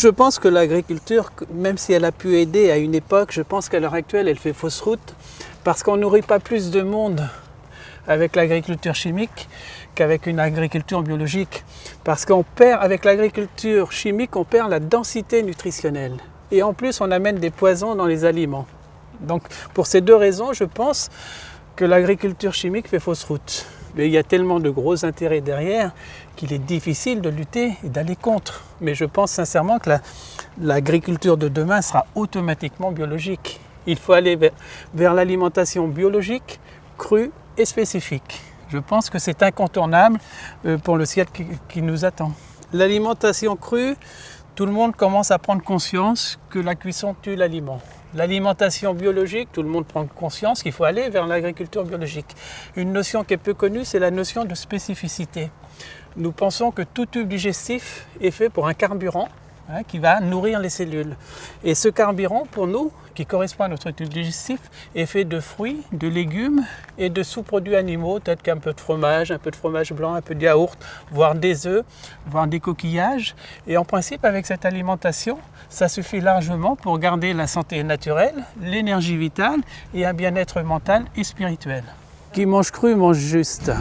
Je pense que l'agriculture, même si elle a pu aider à une époque, je pense qu'à l'heure actuelle, elle fait fausse route parce qu'on nourrit pas plus de monde avec l'agriculture chimique qu'avec une agriculture biologique. Parce qu'on perd, avec l'agriculture chimique, on perd la densité nutritionnelle. Et en plus, on amène des poisons dans les aliments. Donc, pour ces deux raisons, je pense que l'agriculture chimique fait fausse route. Mais il y a tellement de gros intérêts derrière qu'il est difficile de lutter et d'aller contre. Mais je pense sincèrement que l'agriculture de demain sera automatiquement biologique. Il faut aller vers l'alimentation biologique, crue et spécifique. Je pense que c'est incontournable pour le siècle qui nous attend. L'alimentation crue, tout le monde commence à prendre conscience que la cuisson tue l'aliment. L'alimentation biologique, tout le monde prend conscience qu'il faut aller vers l'agriculture biologique. Une notion qui est peu connue, c'est la notion de spécificité. Nous pensons que tout tube digestif est fait pour un carburant qui va nourrir les cellules. Et ce carburant, pour nous, qui correspond à notre tube digestif, est fait de fruits, de légumes et de sous-produits animaux, tels qu'un peu de fromage blanc, un peu de yaourt, voire des œufs, voire des coquillages. Et en principe, avec cette alimentation, ça suffit largement pour garder la santé naturelle, l'énergie vitale et un bien-être mental et spirituel. Qui mange cru mange juste.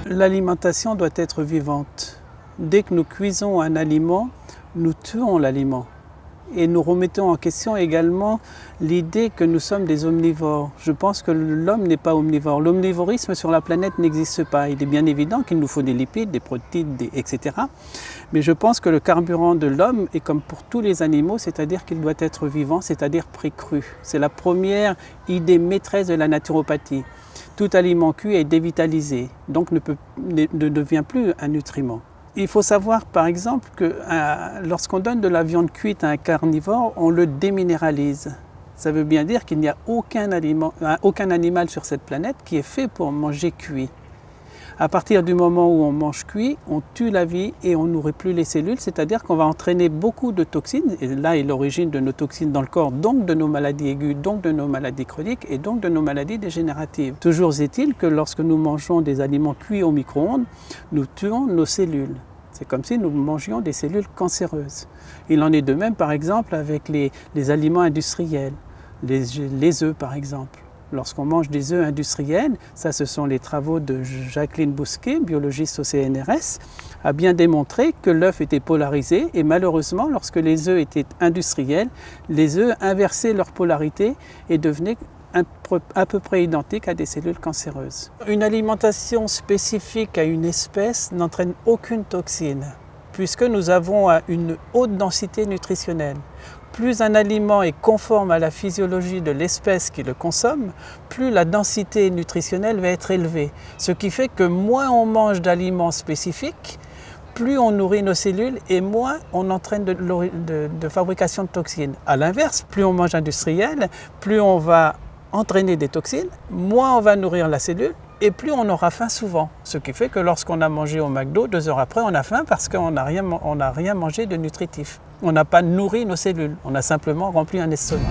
L'alimentation doit être vivante. Dès que nous cuisons un aliment, nous tuons l'aliment. Et nous remettons en question également l'idée que nous sommes des omnivores. Je pense que l'homme n'est pas omnivore. L'omnivorisme sur la planète n'existe pas. Il est bien évident qu'il nous faut des lipides, des protéines, etc. Mais je pense que le carburant de l'homme est comme pour tous les animaux, c'est-à-dire qu'il doit être vivant, c'est-à-dire pré-cru. C'est la première idée maîtresse de la naturopathie. Tout aliment cuit est dévitalisé, donc ne devient plus un nutriment. Il faut savoir par exemple que lorsqu'on donne de la viande cuite à un carnivore, on le déminéralise. Ça veut bien dire qu'il n'y a aucun animal sur cette planète qui est fait pour manger cuit. À partir du moment où on mange cuit, on tue la vie et on ne nourrit plus les cellules, c'est-à-dire qu'on va entraîner beaucoup de toxines, et là est l'origine de nos toxines dans le corps, donc de nos maladies aiguës, donc de nos maladies chroniques et donc de nos maladies dégénératives. Toujours est-il que lorsque nous mangeons des aliments cuits au micro-ondes, nous tuons nos cellules. C'est comme si nous mangions des cellules cancéreuses. Il en est de même par exemple avec les aliments industriels, les œufs par exemple. Lorsqu'on mange des œufs industriels, ça ce sont les travaux de Jacqueline Bousquet, biologiste au CNRS, a bien démontré que l'œuf était polarisé et malheureusement lorsque les œufs étaient industriels, les œufs inversaient leur polarité et devenaient à peu près identiques à des cellules cancéreuses. Une alimentation spécifique à une espèce n'entraîne aucune toxine puisque nous avons une haute densité nutritionnelle. Plus un aliment est conforme à la physiologie de l'espèce qui le consomme, plus la densité nutritionnelle va être élevée. Ce qui fait que moins on mange d'aliments spécifiques, plus on nourrit nos cellules et moins on entraîne de fabrication de toxines. A l'inverse, plus on mange industriel, plus on va entraîner des toxines, moins on va nourrir la cellule et plus on aura faim souvent. Ce qui fait que lorsqu'on a mangé au McDo, 2 heures après, on a faim parce qu'on n'a rien mangé de nutritif. On n'a pas nourri nos cellules, on a simplement rempli un estomac.